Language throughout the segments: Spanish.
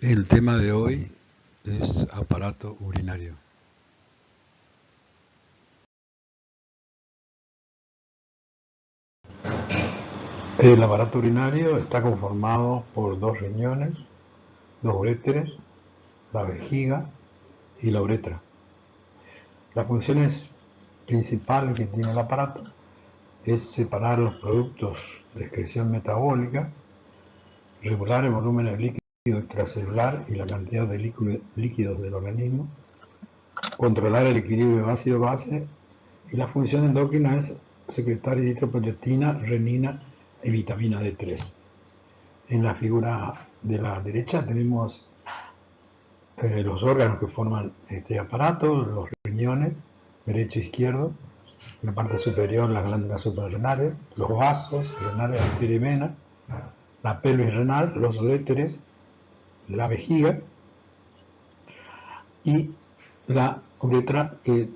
El tema de hoy es aparato urinario. El aparato urinario está conformado por dos riñones, dos uréteres, la vejiga y la uretra. Las funciones principales que tiene el aparato es separar los productos de excreción metabólica, regular el volumen de líquido extracelular y la cantidad de líquidos del organismo, controlar el equilibrio ácido-base, y la función endocrina es secretar eritropoyetina, renina y vitamina D3. En la figura de la derecha tenemos los órganos que forman este aparato, los riñones, derecho e izquierdo, en la parte superior las glándulas suprarrenales, los vasos renales, arteria y vena, la pelvis renal, los uréteres, la vejiga y la uretra que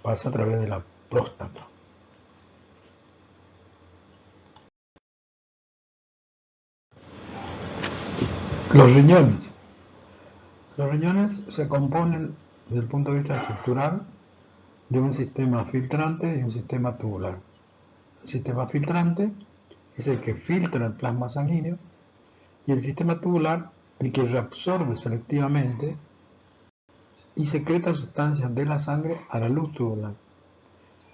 pasa a través de la próstata. Los riñones. Los riñones se componen, desde el punto de vista estructural, de un sistema filtrante y un sistema tubular. El sistema filtrante es el que filtra el plasma sanguíneo y el sistema tubular el que reabsorbe selectivamente y secreta sustancias de la sangre a la luz tubular.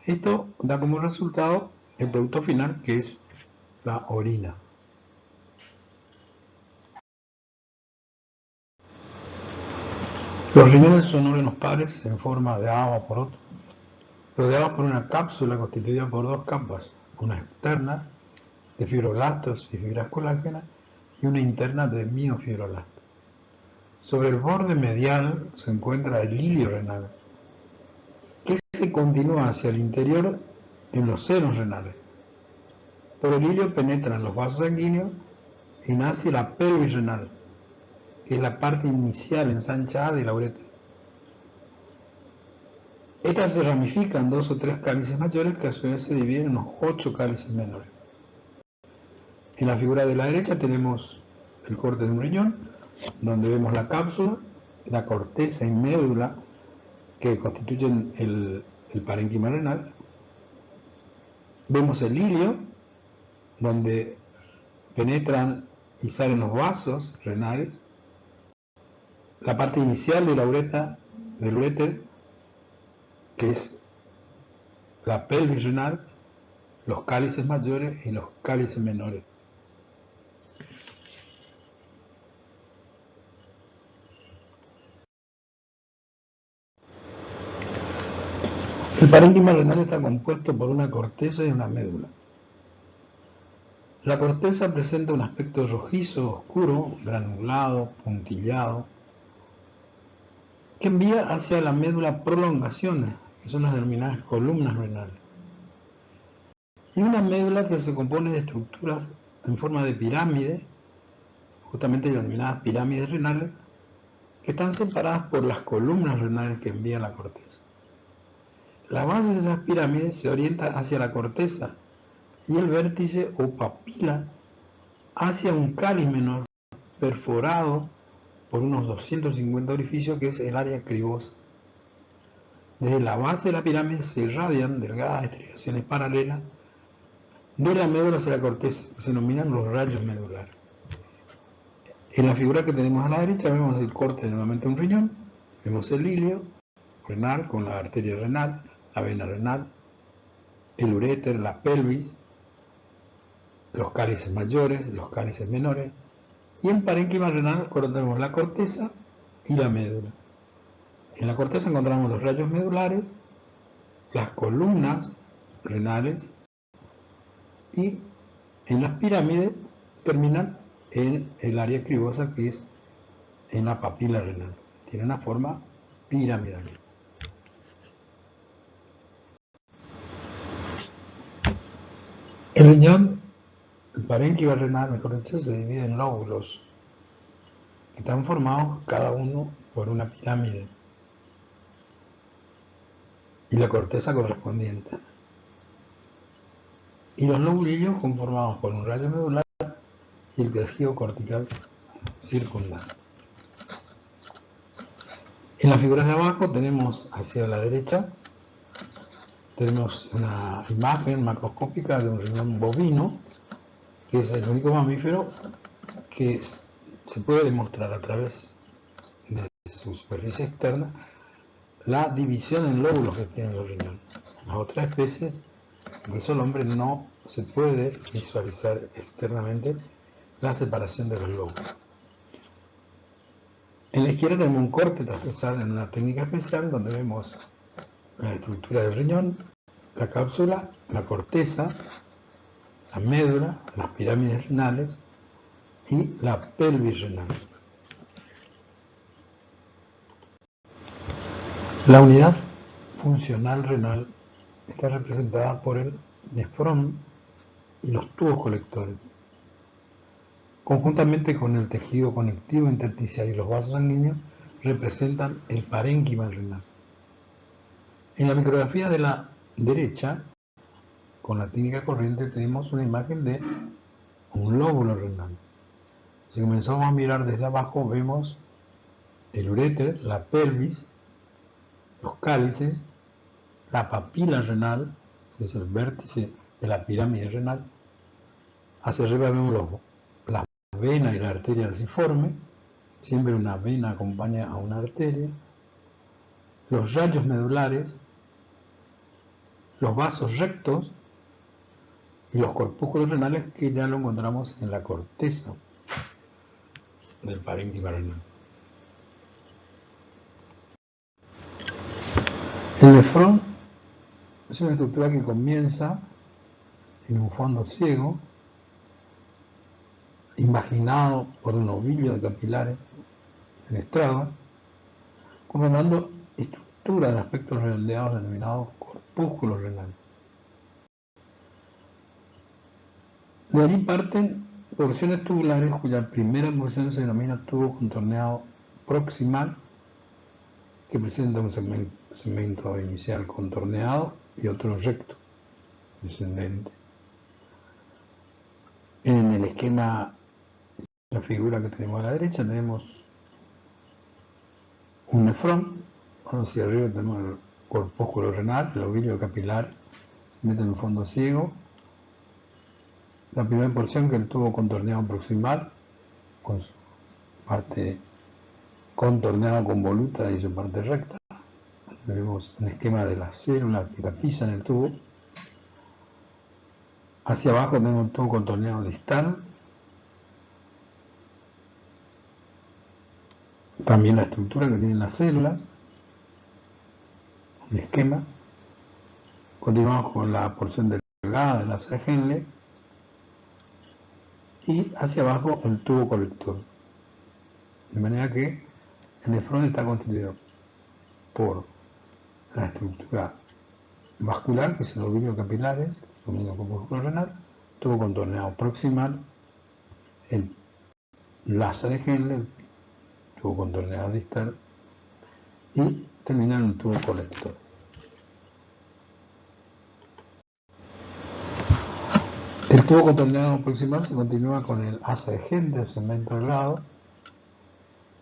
Esto da como resultado el producto final, que es la orina. Los riñones son órganos pares en forma de A o poroto, rodeados por una cápsula constituida por dos capas, una externa de fibroblastos y fibras colágenas y una interna de miofibroblastos. Sobre el borde medial se encuentra el hilio renal, que se continúa hacia el interior en los senos renales. Por el hilio penetran los vasos sanguíneos y nace la pelvis renal, que es la parte inicial ensanchada de la uretra. Estas se ramifican en 2 o 3 cálices mayores que a su vez se dividen en unos 8 cálices menores. En la figura de la derecha tenemos el corte de un riñón, donde vemos la cápsula, la corteza y médula que constituyen el parénquima renal. Vemos el hilio, donde penetran y salen los vasos renales. La parte inicial de la uretra, del uréter, que es la pelvis renal, los cálices mayores y los cálices menores. El parénquima renal está compuesto por una corteza y una médula. La corteza presenta un aspecto rojizo, oscuro, granulado, puntillado, que envía hacia la médula prolongaciones, que son las denominadas columnas renales. Y una médula que se compone de estructuras en forma de pirámide, justamente denominadas pirámides renales, que están separadas por las columnas renales que envía la corteza. La base de esas pirámides se orienta hacia la corteza y el vértice o papila hacia un cáliz menor perforado por unos 250 orificios, que es el área cribosa. Desde la base de la pirámide se irradian delgadas estriaciones paralelas de la médula hacia la corteza, que se denominan los rayos medulares. En la figura que tenemos a la derecha vemos el corte de nuevamente un riñón, vemos el hilio renal con la arteria renal, la vena renal, el uréter, la pelvis, los cálices mayores, los cálices menores, y en parénquima renal tenemos la corteza y la médula. En la corteza encontramos los rayos medulares, las columnas renales, y en las pirámides terminan en el área cribosa, que es en la papila renal. Tiene una forma piramidal. El riñón, el parénquima renal, mejor dicho, se divide en lóbulos, que están formados cada uno por una pirámide y la corteza correspondiente. Y los lóbulos conformados por un rayo medular y el tejido cortical circundante. En las figuras de abajo tenemos hacia la derecha, tenemos una imagen macroscópica de un riñón bovino, que es el único mamífero que se puede demostrar a través de su superficie externa la división en lóbulos que tienen los riñones. En las otras especies, incluso el hombre, no se puede visualizar externamente la separación de los lóbulos. En la izquierda tenemos un corte transversal en una técnica especial donde vemos la estructura del riñón, la cápsula, la corteza, la médula, las pirámides renales y la pelvis renal. La unidad funcional renal está representada por el nefrón y los tubos colectores, conjuntamente con el tejido conectivo intersticial y los vasos sanguíneos, representan el parénquima renal. En la micrografía de la derecha, con la técnica corriente, tenemos una imagen de un lóbulo renal. Si comenzamos a mirar desde abajo, vemos el uréter, la pelvis, los cálices, la papila renal, que es el vértice de la pirámide renal. Hacia arriba vemos las venas y la arteria falciforme. Siempre una vena acompaña a una arteria. Los rayos medulares, los vasos rectos y los corpúsculos renales, que ya lo encontramos en la corteza del parénquima renal. El nefrón es una estructura que comienza en un fondo ciego, imaginado por un ovillo de capilares fenestrados, combinando estructuras de aspectos redondeados denominados corpúsculos renales. De allí parten porciones tubulares cuya primera porción se denomina tubo contorneado proximal, que presenta un segmento inicial contorneado y otro recto, descendente. En el esquema, la figura que tenemos a la derecha, tenemos un nefrón, hacia arriba tenemos el corpúsculo renal, el ovillo capilar, se mete en un fondo ciego. La primera porción, que es el tubo contorneado proximal, con su parte contorneada con voluta y su parte recta. Vemos un esquema de las células que tapizan el tubo. Hacia abajo tenemos un tubo contorneado distal. También la estructura que tienen las células. Un esquema. Continuamos con la porción delgada de la asa de Henle. Y hacia abajo el tubo colector. De manera que el nefrón está constituido por la estructura vascular, que es el ovillo capilares, el corpúsculo renal, tubo contorneado proximal, el asa de Henle, el tubo contorneado distal, y terminar en un tubo colector. El tubo contorneado proximal se continúa con el asa de Henle, el segmento delgado.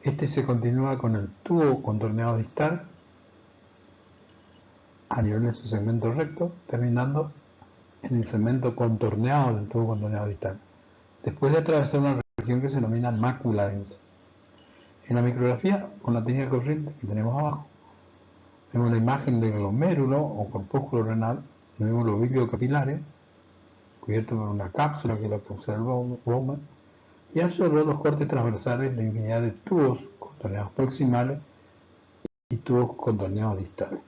Este se continúa con el tubo contorneado distal a nivel de su segmento recto, terminando en el segmento contorneado del tubo contorneado distal, después de atravesar una región que se denomina mácula densa. En la micrografía, con la técnica corriente que tenemos abajo, vemos la imagen del glomérulo o corpúsculo renal, vemos los vídeos capilares, cubiertos por una cápsula que es la cápsula del Bowman, y hacia los cortes transversales de infinidad de tubos contorneados proximales y tubos contorneados distales.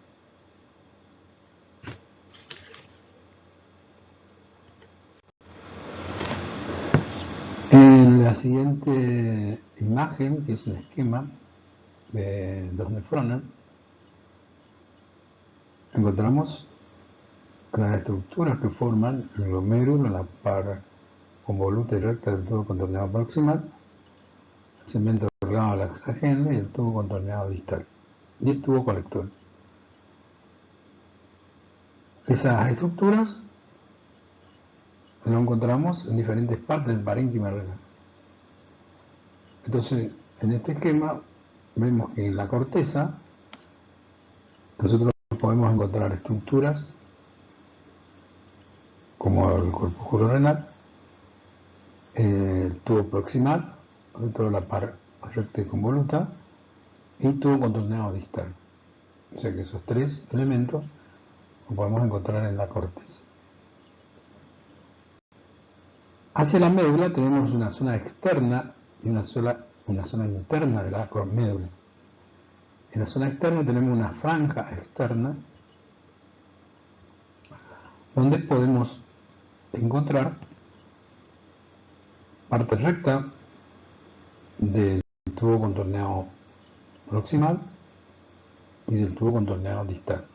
En la siguiente imagen, que es un esquema de dos nefrones, encontramos las estructuras que forman el glomérulo, la par convoluta y recta del tubo contorneado proximal, el segmento delgado de la asa de Henle y el tubo contorneado distal, y el tubo colector. Esas estructuras lo encontramos en diferentes partes del parénquima renal. Entonces, en este esquema vemos que en la corteza nosotros podemos encontrar estructuras como el corpúsculo renal, el tubo proximal, sobre todo la par recta y convoluta, y tubo contorneado distal. O sea que esos tres elementos los podemos encontrar en la corteza. Hacia la médula tenemos una zona externa y una zona interna de la médula. En la zona externa tenemos una franja externa donde podemos encontrar parte recta del tubo contorneado proximal y del tubo contorneado distal.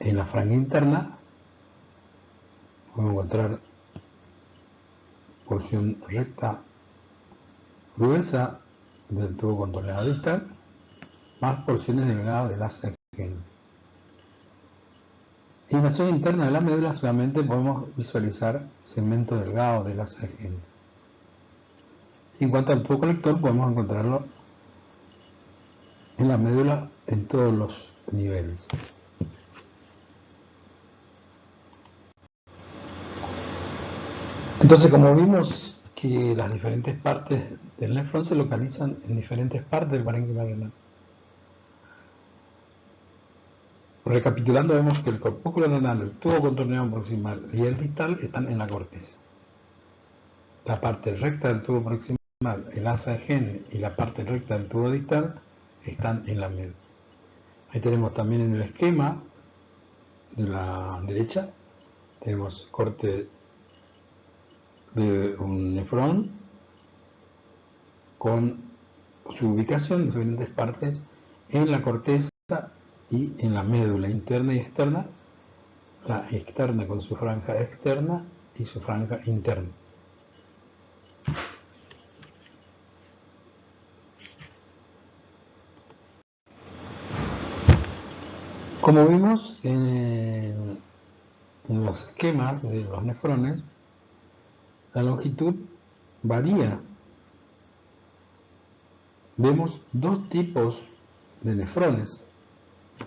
En la franja interna podemos encontrar porción recta gruesa del tubo contorneado distal más porciones delgadas del asa genital. En la zona interna de la médula solamente podemos visualizar segmentos delgados del asa genital. En cuanto al tubo colector, podemos encontrarlo en la médula en todos los niveles. Entonces, como vimos que las diferentes partes del nefrón se localizan en diferentes partes del parénquima renal. Recapitulando, vemos que el corpúsculo renal, el tubo contorneado proximal y el distal están en la corteza. La parte recta del tubo proximal, el asa genital y la parte recta del tubo distal están en la médula. Ahí tenemos también en el esquema de la derecha, tenemos corte de un nefrón con su ubicación en diferentes partes en la corteza y en la médula interna y externa, la externa con su franja externa y su franja interna. Como vimos en los esquemas de los nefrones, la longitud varía. Vemos dos tipos de nefrones,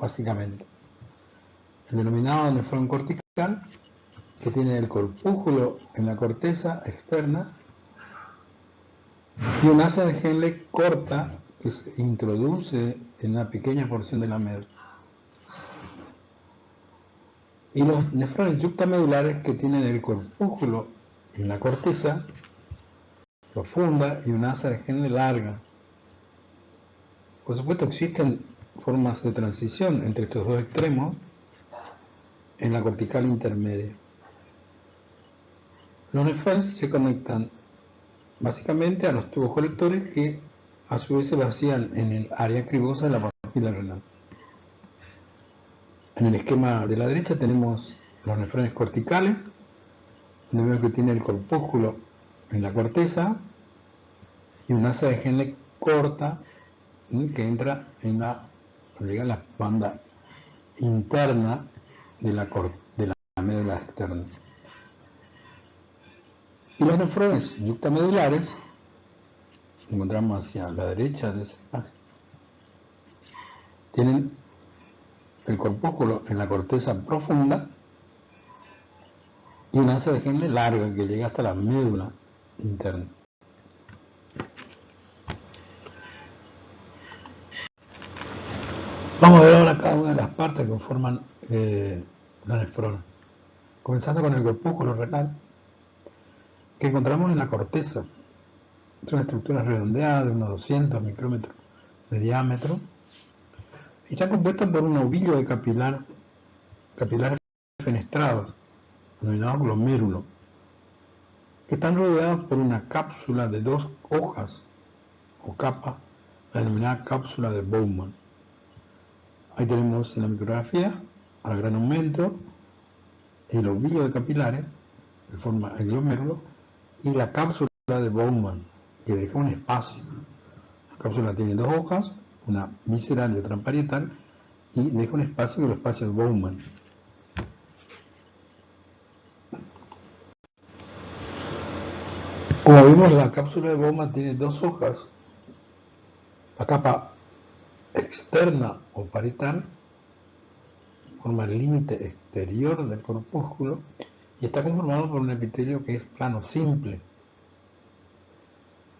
básicamente. El denominado nefrón cortical, que tiene el corpúsculo en la corteza externa y un asa de Henle corta que se introduce en una pequeña porción de la médula. Y los nefrones yuctamedulares, que tienen el corpúsculo en la corteza profunda y un asa de Henle larga. Por supuesto, existen formas de transición entre estos dos extremos en la cortical intermedia. Los nefrones se conectan básicamente a los tubos colectores, que a su vez se vacían en el área cribosa de la papila renal. En el esquema de la derecha tenemos los nefrones corticales, donde vemos que tiene el corpúsculo en la corteza y un asa de Henle corta que entra en la banda interna de la médula externa. Y los nefrones yuctamedulares encontramos hacia la derecha de esa imagen. Tienen el corpúsculo en la corteza profunda y una asa de Henle larga que llega hasta la médula interna. Vamos a ver ahora cada una de las partes que conforman la nefrona. Comenzando con el corpúsculo renal, que encontramos en la corteza. Es una estructura redondeada de unos 200 micrómetros de diámetro y está compuesta por un ovillo de capilares fenestrados, denominados glomérulos, que están rodeados por una cápsula de 2 hojas o capa, la denominada cápsula de Bowman. Ahí tenemos en la micrografía, a gran aumento, el ovillo de capilares, que forma el glomérulo, y la cápsula de Bowman, que deja un espacio. La cápsula tiene 2 hojas, una visceral y otra parietal, y deja un espacio, que es el espacio de Bowman. Como vimos, la cápsula de Bowman tiene 2 hojas, La capa externa o parietal forma el límite exterior del corpúsculo y está conformado por un epitelio que es plano simple.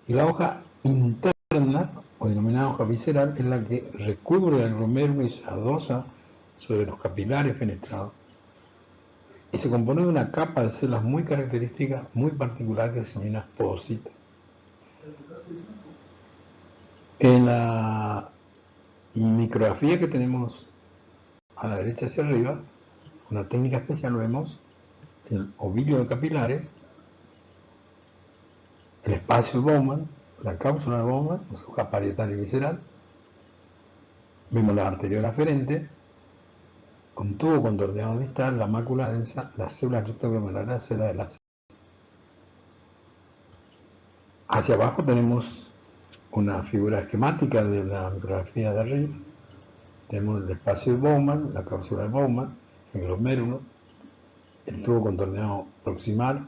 Y la hoja interna, o denominada hoja visceral, es la que recubre el glomérulo y se adosa sobre los capilares fenestrados. Y se compone de una capa de células muy característica, muy particular, que se denomina podocito. En la micrografía que tenemos a la derecha hacia arriba, una técnica especial, vemos el ovillo de capilares, el espacio de Bowman, la cápsula de Bowman, la hoja parietal y visceral. Vemos la arteriola aferente, con tubo contorneado distal, la mácula densa, las células yuxtaglomerares, la célula de láser. Hacia abajo tenemos una figura esquemática de la micrografía de arriba. Tenemos el espacio de Bowman, la cápsula de Bowman, el glomérulo, el tubo contorneado proximal,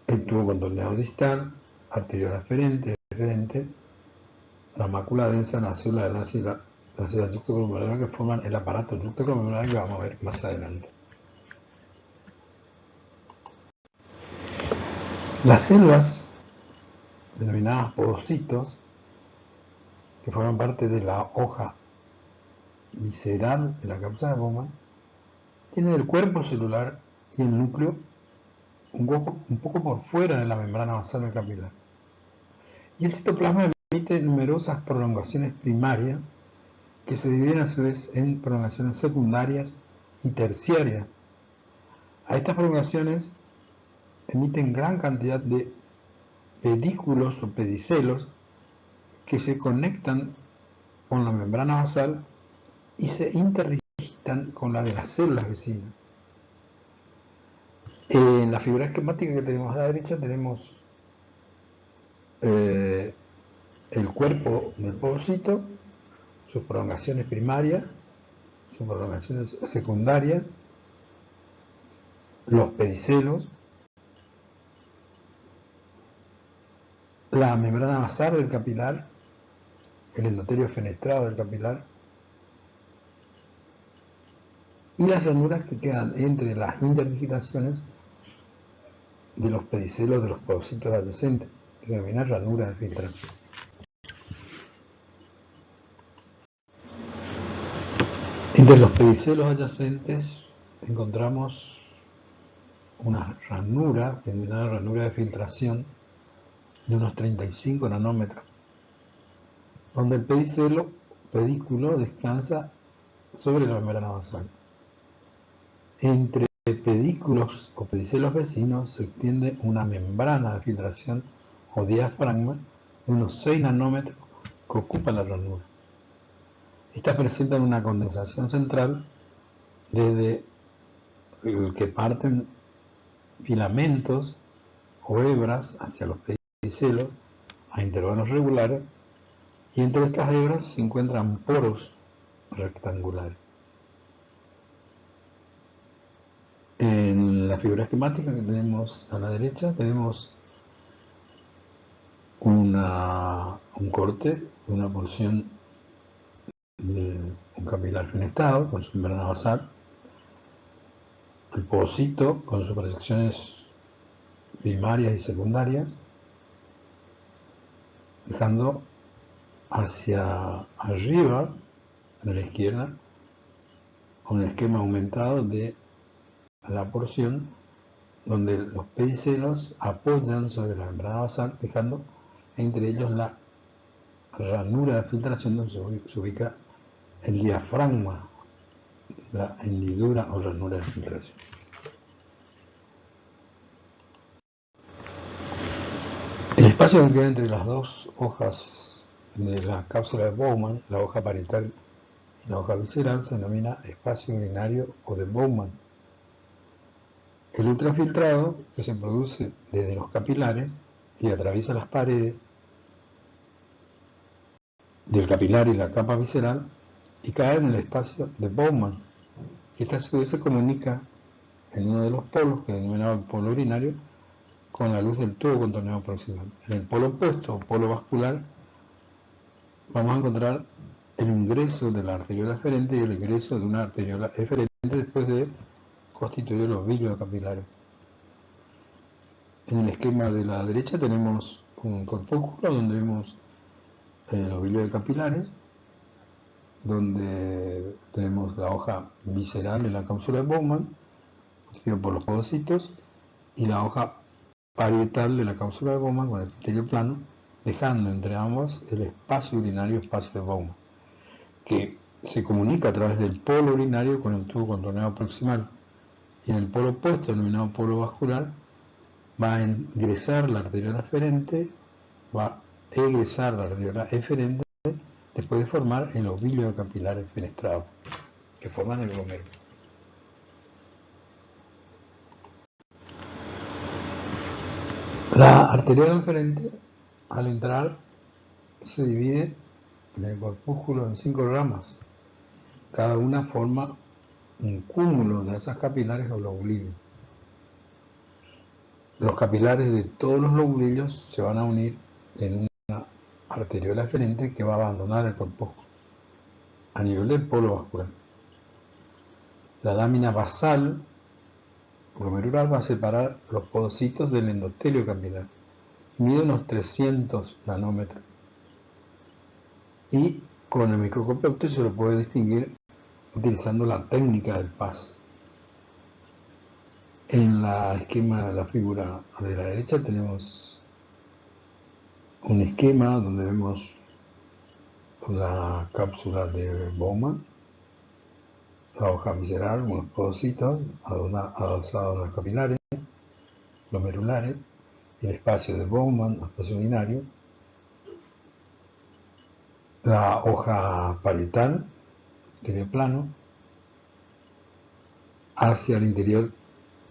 el tubo contorneado distal, arteriola aferente, la mácula densa, la célula de la célula yuxtaglomerular, que forman el aparato yuxtaglomerular que vamos a ver más adelante. Las células, denominadas podocitos, que forman parte de la hoja visceral de la cápsula de Bowman, tienen el cuerpo celular y el núcleo un poco por fuera de la membrana basal del capilar. Y el citoplasma emite numerosas prolongaciones primarias que se dividen a su vez en prolongaciones secundarias y terciarias. A estas prolongaciones emiten gran cantidad de pedículos o pedicelos que se conectan con la membrana basal y se interdigitan con la de las células vecinas. En la figura esquemática que tenemos a la derecha tenemos el cuerpo del podocito, sus prolongaciones primarias, sus prolongaciones secundarias, los pedicelos, la membrana basal del capilar, el endotelio fenestrado del capilar y las ranuras que quedan entre las interdigitaciones de los pedicelos de los podocitos adyacentes, que se denomina ranura de filtración. Entre los pedicelos adyacentes encontramos una ranura, denominada ranura de filtración, de unos 35 nanómetros, donde el pedículo descansa sobre la membrana basal. Entre pedículos o pedicelos vecinos se extiende una membrana de filtración o diafragma de unos 6 nanómetros que ocupa la ranura. Estas presentan una condensación central desde el que parten filamentos o hebras hacia los pedicelos a intervalos regulares, y entre estas hebras se encuentran poros rectangulares. En la figura esquemática que tenemos a la derecha tenemos un corte, una porción de un capilar fenestrado con su membrana basal, el podocito con sus proyecciones primarias y secundarias, dejando hacia arriba, a la izquierda, un esquema aumentado de la porción donde los pedicelos apoyan sobre la membrana basal, dejando entre ellos la ranura de filtración donde se ubica el diafragma de la hendidura o ranura de filtración. El espacio que queda entre las dos hojas de la cápsula de Bowman, la hoja parietal y la hoja visceral, se denomina espacio urinario o de Bowman. El ultrafiltrado, que se produce desde los capilares y atraviesa las paredes del capilar y la capa visceral y cae en el espacio de Bowman, que esta a su vez se comunica en uno de los polos, que es denominado el polo urinario, con la luz del tubo contorneado proximal. En el polo opuesto, o polo vascular, vamos a encontrar el ingreso de la arteriola eferente y el egreso de una arteriola eferente después de constituir los villos capilares. En el esquema de la derecha tenemos un corpúsculo donde vemos los villos capilares, donde tenemos la hoja visceral de la cápsula de Bowman, constituida por los podocitos, y la hoja parietal de la cápsula de Bowman con el epitelio plano, dejando entre ambos el espacio urinario, espacio de Bowman, que se comunica a través del polo urinario con el tubo contorneado proximal, y en el polo opuesto, denominado polo vascular, va a ingresar la arteriola eferente, va a egresar la arteriola eferente, después de formar en los villos capilares fenestrados, que forman el glomérulo. La arteriola eferente, al entrar, se divide en el corpúsculo en 5 ramas. Cada una forma un cúmulo de esas capilares o lobulillos. Los capilares de todos los lobulillos se van a unir en una arteriola eferente que va a abandonar el corpúsculo a nivel del polo vascular. La lámina basal glomerular va a separar los podocitos del endotelio capilar. Mide unos 300 nanómetros. Y con el microscopio óptico se lo puede distinguir utilizando la técnica del PAS. En la esquema de la figura de la derecha tenemos un esquema donde vemos la cápsula de Bowman, la hoja visceral, unos podocitos adosados a los capilares, glomerulares, el espacio de Bowman, el espacio urinario, la hoja parietal, epitelio plano. Hacia el interior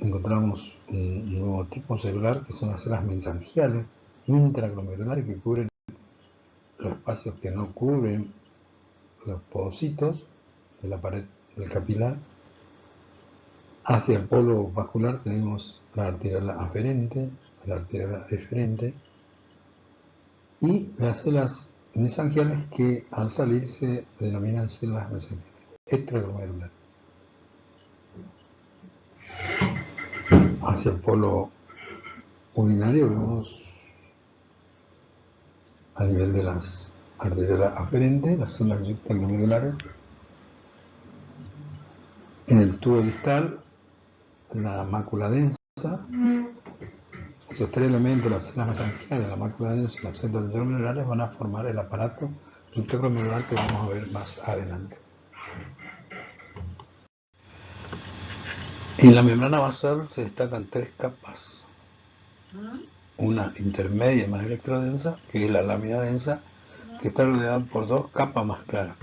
encontramos un nuevo tipo celular que son las células mesangiales intraglomerulares que cubren los espacios que no cubren los podocitos de la pared del capilar. Hacia el polo vascular tenemos la arteriola aferente, la arteriola eferente y las células mesangiales que al salir se denominan células mesangiales extraglomerulares. Hacia el polo urinario vemos a nivel de las arteriolas aferentes, las células extraglomerulares. En el tubo distal, la mácula densa. Esos tres elementos, las células mesangiales, la mácula densa y las células interglomerulares, van a formar el aparato interglomerular que vamos a ver más adelante. En la membrana basal se destacan 3 capas. Una intermedia más electrodensa, que es la lámina densa, que está rodeada por 2 capas más claras.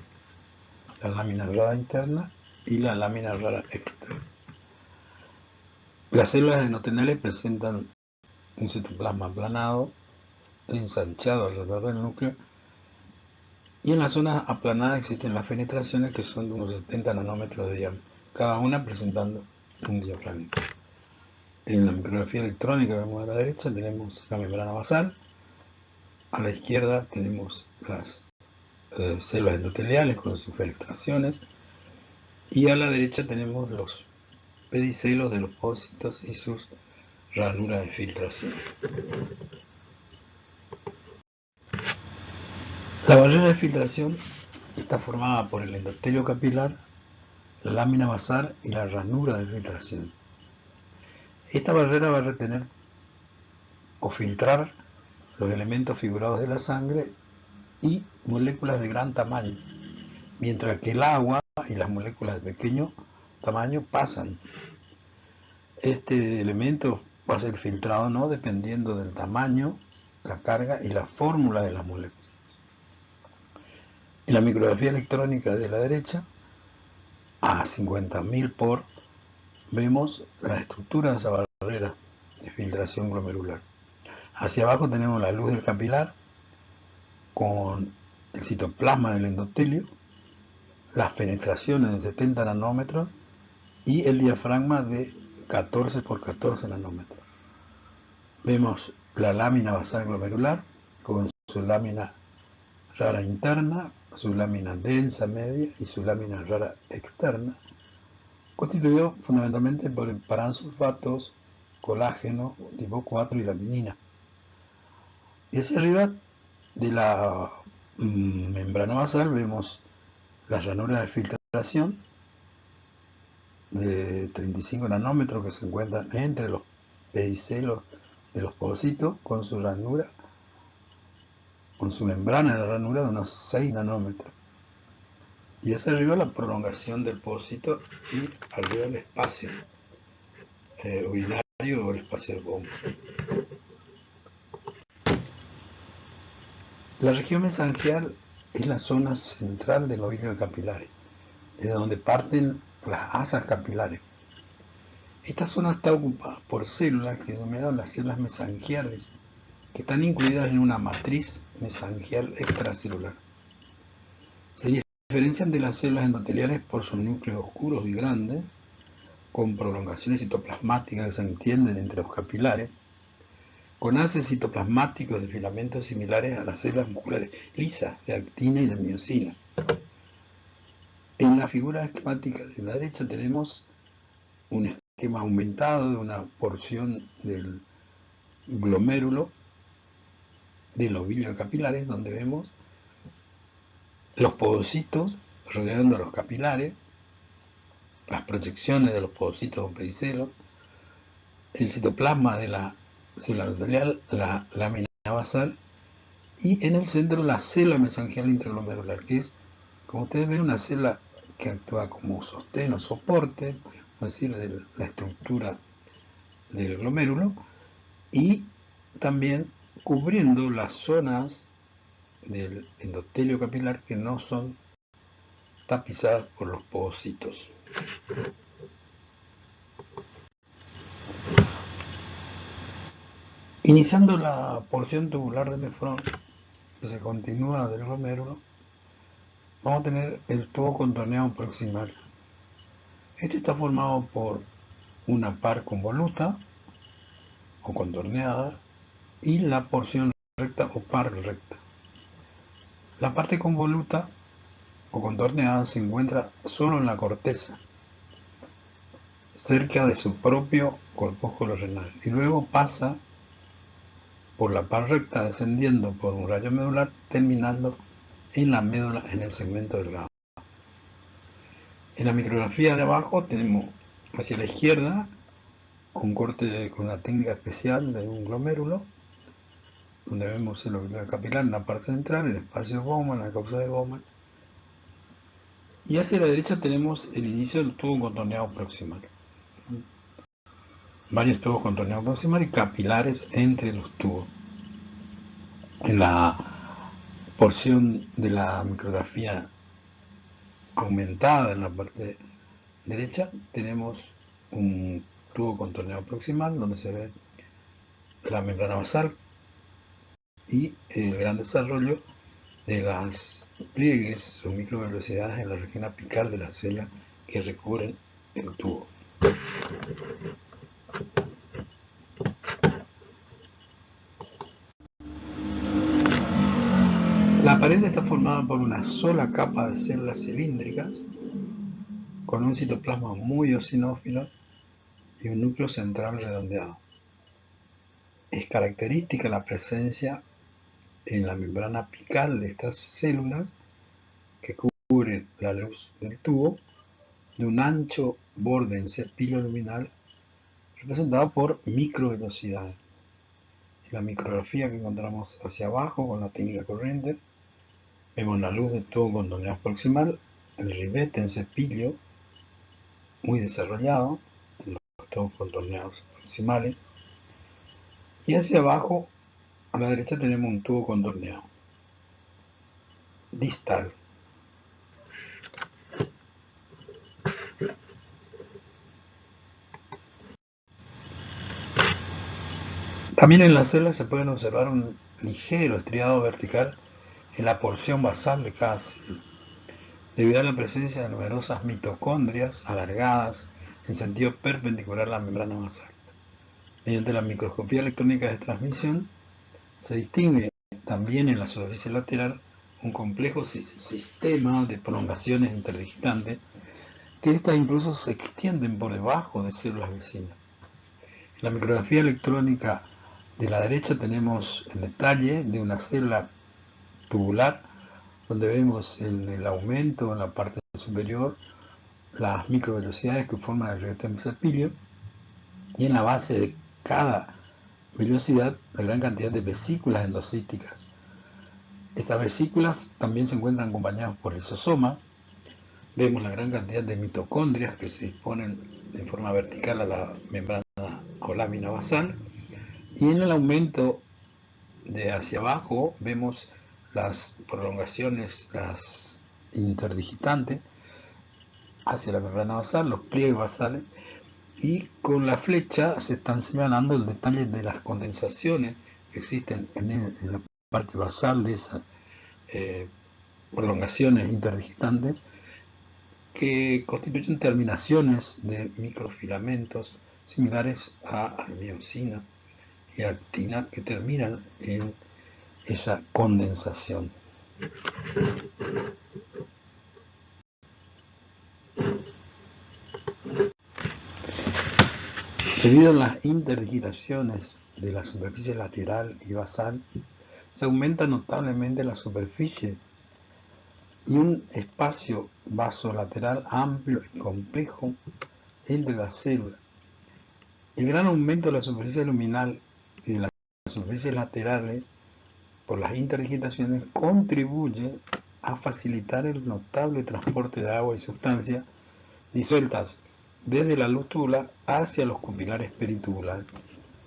La lámina rara interna y la lámina rara externa. Las células endotenales presentan un citoplasma aplanado, ensanchado alrededor del núcleo, y en las zonas aplanadas existen las fenestraciones que son de unos 70 nanómetros de diámetro, cada una presentando un diafragma. En la micrografía electrónica que vemos a la derecha tenemos la membrana basal, a la izquierda tenemos las células endoteliales con sus fenestraciones, y a la derecha tenemos los pedicelos de los podocitos y sus ranuras de filtración. La barrera de filtración está formada por el endotelio capilar, la lámina basal y la ranura de filtración. Esta barrera va a retener o filtrar los elementos figurados de la sangre y moléculas de gran tamaño, mientras que el agua y las moléculas de pequeño tamaño pasan. Este elemento va a ser filtrado o no dependiendo del tamaño, la carga y la fórmula de las moléculas. En la micrografía electrónica de la derecha, a 50.000 por, vemos la estructura de esa barrera de filtración glomerular. Hacia abajo tenemos la luz del capilar con el citoplasma del endotelio, las fenestraciones de 70 nanómetros y el diafragma de 14 por 14 nanómetros. Vemos la lámina basal glomerular con su lámina rara interna, su lámina densa media y su lámina rara externa, constituido fundamentalmente por paransulfatos, colágeno tipo 4 y laminina. Y hacia arriba de la membrana basal vemos las ranuras de filtración de 35 nanómetros que se encuentran entre los pedicelos de los pocitos con su ranura, con su membrana de la ranura de unos 6 nanómetros. Y hacia arriba la prolongación del pocito y arriba el espacio urinario o el espacio de Bowman. La región mesangial es la zona central de los vículos capilares, desde donde parten las asas capilares. Esta zona está ocupada por células que denominaron las células mesangiales, que están incluidas en una matriz mesangial extracelular. Se diferencian de las células endoteliales por sus núcleos oscuros y grandes, con prolongaciones citoplasmáticas que se entienden entre los capilares, con haces citoplasmáticos de filamentos similares a las células musculares lisas de actina y de miosina. En la figura esquemática de la derecha tenemos un esquema aumentado de una porción del glomérulo de los vículos capilares, donde vemos los podocitos rodeando a los capilares, las proyecciones de los podocitos o pedicelos, el citoplasma de la célula endotelial, la lámina basal, y en el centro la célula mesangial intraglomerular, que es, como ustedes ven, una célula que actúa como sostén o soporte, es decir, de la estructura del glomérulo, y también cubriendo las zonas del endotelio capilar que no son tapizadas por los podocitos. Iniciando la porción tubular del nefrón, que se continúa del glomérulo, vamos a tener el tubo contorneado proximal. Este está formado por una par convoluta o contorneada y la porción recta o par recta. La parte convoluta o contorneada se encuentra solo en la corteza, cerca de su propio corpúsculo renal, y luego pasa por la par recta descendiendo por un rayo medular, terminando en la médula en el segmento delgado. En la micrografía de abajo tenemos hacia la izquierda un corte con una técnica especial de un glomérulo, donde vemos el vículo capilar en la parte central, el espacio de Bowman, la causa de Bowman. Y hacia la derecha tenemos el inicio del tubo contorneado proximal. Varios tubos contorneados proximal y capilares entre los tubos. En la porción de la micrografía aumentada en la parte derecha tenemos un tubo contorneado proximal donde se ve la membrana basal y el gran desarrollo de las pliegues o microvellosidades en la región apical de la célula que recubren el tubo. La pared está formada por una sola capa de células cilíndricas con un citoplasma muy eosinófilo y un núcleo central redondeado. Es característica la presencia en la membrana apical de estas células que cubre la luz del tubo de un ancho borde en cepillo luminal representado por microvellosidades. En la micrografía que encontramos hacia abajo con la técnica corriente, vemos la luz del tubo contorneado proximal, el ribete en cepillo muy desarrollado en los tubos contorneados proximales, y hacia abajo a la derecha tenemos un tubo contorneado distal. También en las células se pueden observar un ligero estriado vertical en la porción basal de cada célula, debido a la presencia de numerosas mitocondrias alargadas en sentido perpendicular a la membrana basal. Mediante la microscopía electrónica de transmisión se distingue también en la superficie lateral un complejo sistema de prolongaciones interdigitantes que estas incluso se extienden por debajo de células vecinas. En la micrografía electrónica de la derecha tenemos el detalle de una célula tubular, donde vemos el aumento en la parte superior, las microvelocidades que forman el reguetón mesopilio, y en la base de cada velocidad la gran cantidad de vesículas endocíticas. Estas vesículas también se encuentran acompañadas por lisosoma. Vemos la gran cantidad de mitocondrias que se disponen de forma vertical a la membrana o lámina basal, y en el aumento de hacia abajo vemos las prolongaciones, las interdigitantes hacia la membrana basal, los pliegues basales, y con la flecha se están señalando el detalle de las condensaciones que existen en la parte basal de esas prolongaciones interdigitantes, que constituyen terminaciones de microfilamentos similares a miosina y actina, que terminan en esa condensación. Debido a las interdigitaciones de la superficie lateral y basal, se aumenta notablemente la superficie y un espacio vasolateral amplio y complejo entre las células. El gran aumento de la superficie luminal y de las superficies laterales por las interdigitaciones contribuye a facilitar el notable transporte de agua y sustancias disueltas desde la luz tubular hacia los capilares peritubulares.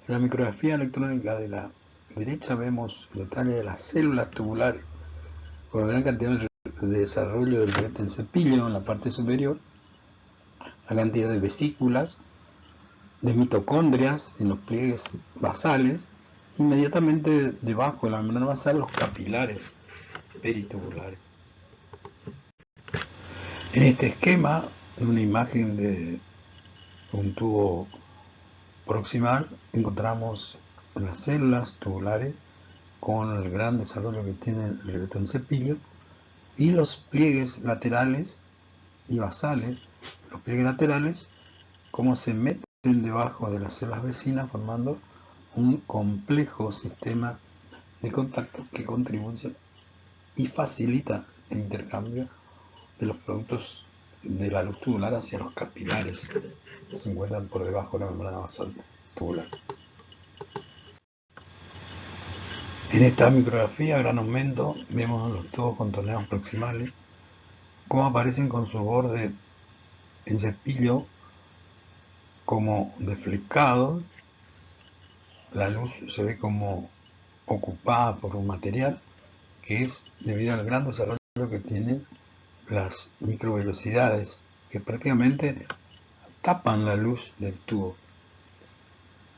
En la micrografía electrónica de la derecha vemos el detalle de las células tubulares con gran cantidad de desarrollo del retencepilio en la parte superior, la cantidad de vesículas, de mitocondrias en los pliegues basales, inmediatamente debajo de la membrana basal los capilares peritubulares. En este esquema, en una imagen de un tubo proximal, encontramos las células tubulares con el gran desarrollo que tiene el retencepilio y los pliegues laterales y basales. Los pliegues laterales, como se meten debajo de las células vecinas, formando un complejo sistema de contacto que contribuye y facilita el intercambio de los productos de la luz tubular hacia los capilares que se encuentran por debajo de la membrana basal tubular. En esta micrografía, a gran aumento, vemos los tubos contorneados proximales, cómo aparecen con su borde en cepillo como deflecado. La luz se ve como ocupada por un material que es debido al gran desarrollo que tienen las microvelocidades, que prácticamente tapan la luz del tubo.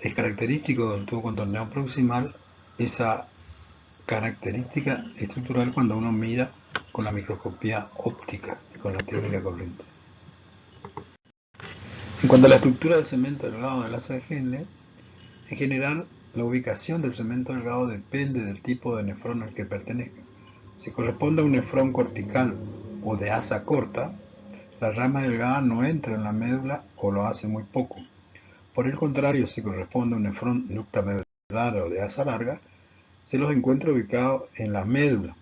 Es característico del tubo contorneado proximal esa característica estructural cuando uno mira con la microscopía óptica y con la técnica corriente. En cuanto a la estructura del cemento delgado del asa de Henle, en general la ubicación del cemento delgado depende del tipo de nefrón al que pertenezca. Si corresponde a un nefrón cortical o de asa corta, la rama delgada no entra en la médula o lo hace muy poco. Por el contrario, si corresponde a un nefrón ductamedular o de asa larga, se los encuentra ubicados en la médula.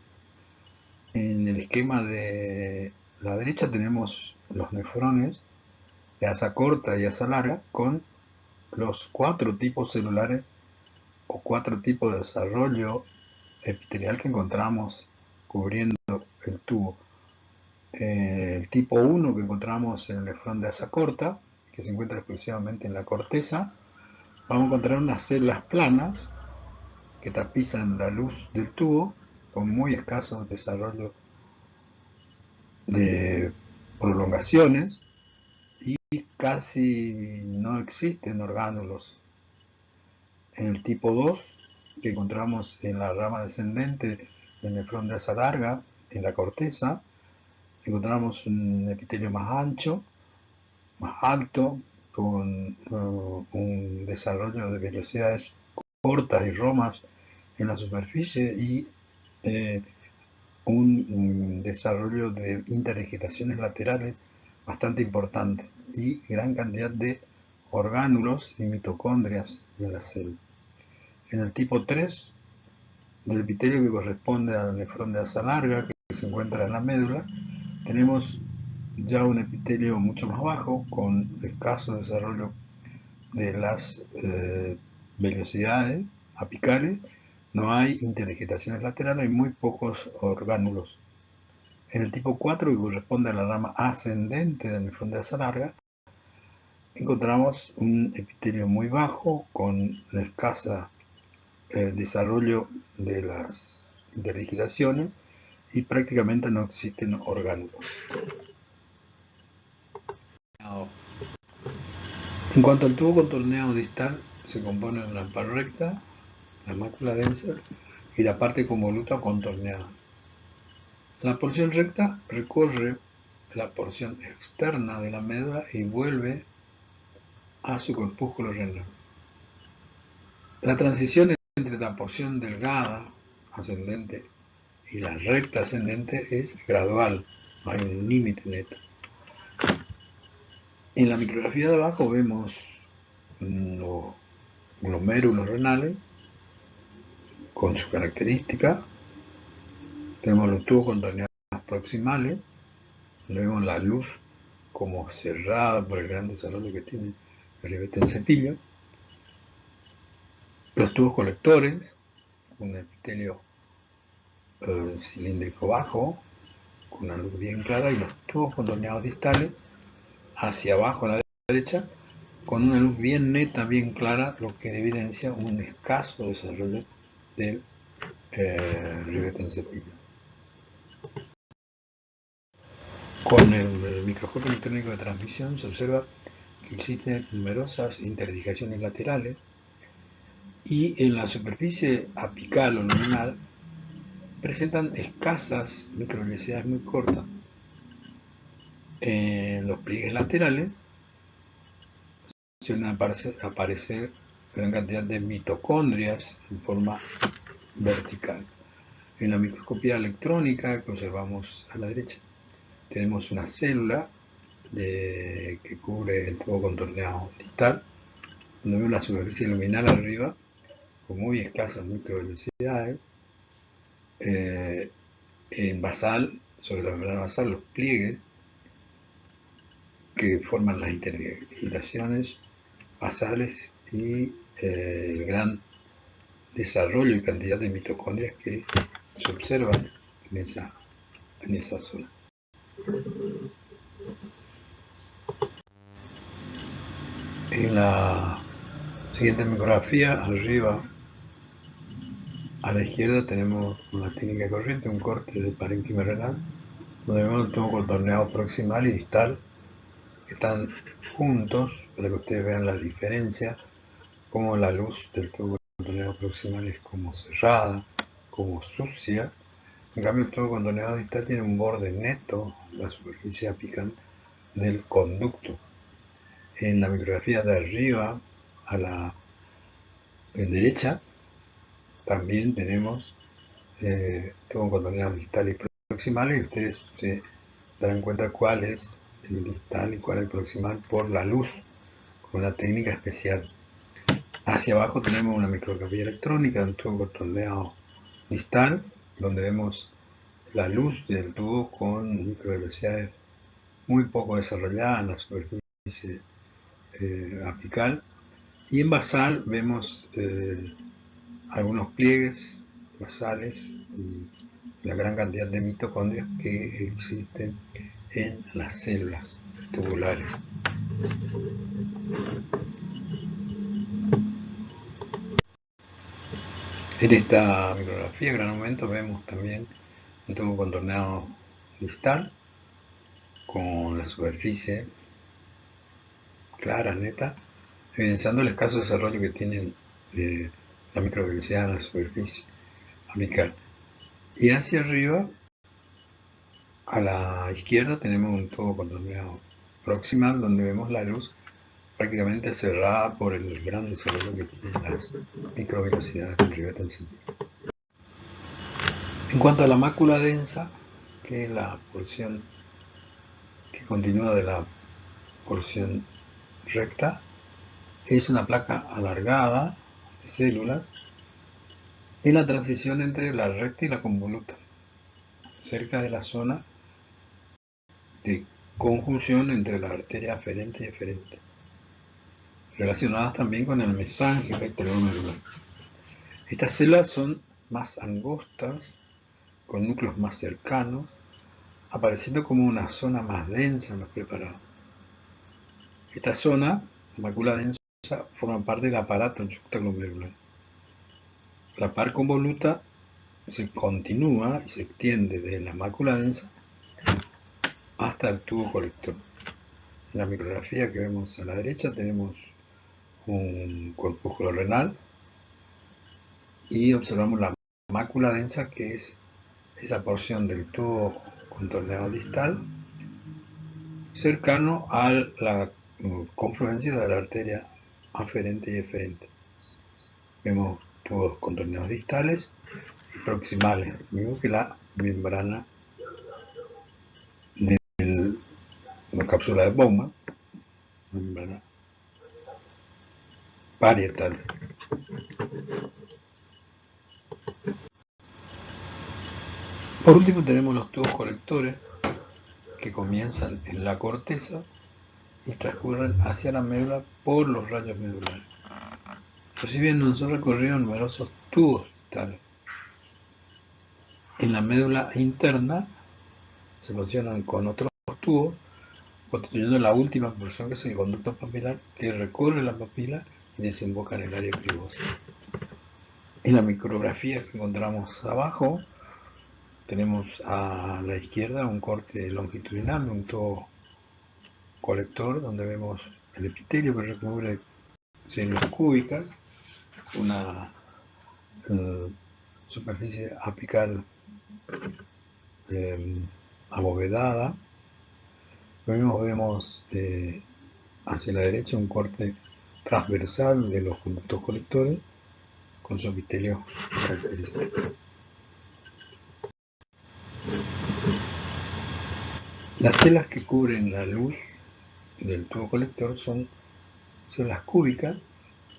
En el esquema de la derecha tenemos los nefrones de asa corta y asa larga con los 4 tipos celulares o 4 tipos de desarrollo epitelial que encontramos cubriendo el tubo. El tipo 1 que encontramos en el nefrón de asa corta, que se encuentra exclusivamente en la corteza, vamos a encontrar unas células planas que tapizan la luz del tubo con muy escaso desarrollo de prolongaciones y casi no existen orgánulos. En el tipo 2, que encontramos en la rama descendente del nefrón de asa larga, en la corteza, encontramos un epitelio más ancho, más alto, con un desarrollo de velocidades cortas y romas en la superficie y un desarrollo de interdigitaciones laterales bastante importante y gran cantidad de orgánulos y mitocondrias en la célula. En el tipo 3 del epitelio, que corresponde al nefrón de asa larga, que se encuentra en la médula, tenemos ya un epitelio mucho más bajo, con escaso desarrollo de las vellosidades apicales. No hay interdigitaciones laterales, hay muy pocos orgánulos. En el tipo 4, que corresponde a la rama ascendente del nefrón de asa larga, encontramos un epitelio muy bajo, con escasa desarrollo de las interdigitaciones y prácticamente no existen orgánulos. En cuanto al tubo contorneado distal, se compone de una parte recta, la mácula densa y la parte convoluta contorneada. La porción recta recorre la porción externa de la médula y vuelve a su corpúsculo renal. La transición entre la porción delgada ascendente y la recta ascendente es gradual, no hay un límite neto. En la micrografía de abajo vemos los glomérulos renales con su característica. Tenemos los tubos contorneados proximales, donde vemos la luz como cerrada por el gran desarrollo que tiene el ribete en cepillo. Los tubos colectores, un epitelio cilíndrico bajo, con una luz bien clara, y los tubos contorneados distales hacia abajo a la derecha, con una luz bien neta, bien clara, lo que evidencia un escaso desarrollo del ribete en cepillo. Con el microscopio electrónico de transmisión se observa que existen numerosas interdigitaciones laterales y en la superficie apical o luminal presentan escasas microvellosidades muy cortas. En los pliegues laterales suelen aparecer gran cantidad de mitocondrias en forma vertical. En la microscopía electrónica que observamos a la derecha, tenemos una célula que cubre el tubo contorneado distal, donde vemos la superficie luminal arriba con muy escasas microvellosidades. En basal, sobre la membrana basal, los pliegues que forman las interdigitaciones basales y el gran desarrollo y cantidad de mitocondrias que se observan en esa zona. En la siguiente micrografía, arriba a la izquierda, tenemos una técnica corriente, un corte de parénquima renal, donde vemos el tubo contorneado proximal y distal que están juntos, para que ustedes vean la diferencia, como la luz del tubo contorneado proximal es como cerrada, como sucia. En cambio, el tubo contorneado distal tiene un borde neto, la superficie apical del conducto. En la micrografía de arriba a la derecha también tenemos tubo contorneado distal y proximal, y ustedes se darán cuenta cuál es el distal y cuál es el proximal por la luz, con una técnica especial. Hacia abajo tenemos una micrografía electrónica de un tubo contorneado distal, donde vemos la luz del tubo con microvelocidades muy poco desarrolladas en la superficie apical, y en basal vemos algunos pliegues basales y la gran cantidad de mitocondrias que existen en las células tubulares. En esta micrografía, gran momento, vemos también un tubo contorneado distal con la superficie clara, neta, evidenciando el escaso desarrollo que tienen la microvelocidad en la superficie apical. Y hacia arriba, a la izquierda, tenemos un tubo contorneado proximal, donde vemos la luz prácticamente cerrada por el gran desarrollo que tienen las microvelocidades del ribete en cepillo. En cuanto a la mácula densa, que es la porción que continúa de la porción recta, es una placa alargada de células en la transición entre la recta y la convoluta, cerca de la zona de conjunción entre la arteria aferente y eferente, relacionadas también con el mesangio rectoglomerular. Estas células son más angostas, con núcleos más cercanos, apareciendo como una zona más densa en los preparados. Esta zona, la mácula densa, forma parte del aparato yuxtaglomerular. La par convoluta se continúa y se extiende desde la mácula densa hasta el tubo colector. En la micrografía que vemos a la derecha tenemos un corpúsculo renal y observamos la mácula densa, que es esa porción del tubo contorneado distal cercano a la confluencia de la arteria aferente y eferente. Vemos tubos contorneados distales y proximales, mismo que la membrana de la cápsula de Bowman, membrana parietal. Por último tenemos los tubos colectores, que comienzan en la corteza y transcurren hacia la médula por los rayos medulares, recibiendo en su recorrido numerosos tubos distales. En la médula interna se fusionan con otros tubos, constituyendo la última porción, que es el conducto papilar, que recorre la papila y desemboca en el área cribosa. En la micrografía que encontramos abajo, tenemos a la izquierda un corte longitudinal de un tubo colector, donde vemos el epitelio que recubre células cúbicas, una superficie apical abovedada. Luego vemos hacia la derecha un corte transversal de los conductos colectores con su epitelio característico. Las células que cubren la luz del tubo colector son células cúbicas